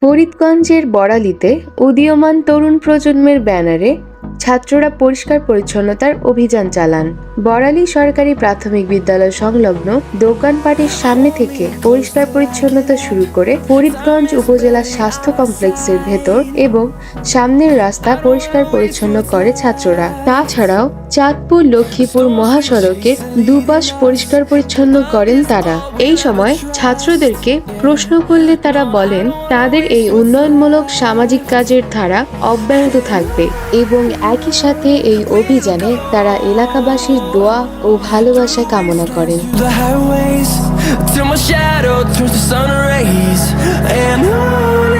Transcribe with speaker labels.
Speaker 1: ফরিদগঞ্জের বড়ালীতে উদীয়মান তরুণ প্রজন্মের ব্যানারে ছাত্ররা পরিষ্কার পরিচ্ছন্নতার অভিযান চালান। বড়ালী সরকারি প্রাথমিক বিদ্যালয় সংলগ্ন দোকানপাটের সামনে থেকে পরিষ্কার পরিচ্ছন্নতা শুরু করে ফরিদগঞ্জ উপজেলা স্বাস্থ্য কমপ্লেক্সের ভেতর এবং সামনের রাস্তা পরিষ্কার পরিচ্ছন্ন করে ছাত্ররা। তাছাড়াও চাঁদপুর লক্ষ্মীপুর মহাসড়কের দুপাশ পরিষ্কার পরিচ্ছন্ন করেন তারা। এই সময় ছাত্রদেরকে প্রশ্ন করলে তারা বলেন তাদের এই উন্নয়নমূলক সামাজিক কাজের ধারা অব্যাহত থাকবে এবং একই সাথে এই অভিযানে তারা এলাকাবাসীর দোয়া ও ভালোবাসা কামনা করেন।
Speaker 2: The highways till my shadow turns to sun rays, and on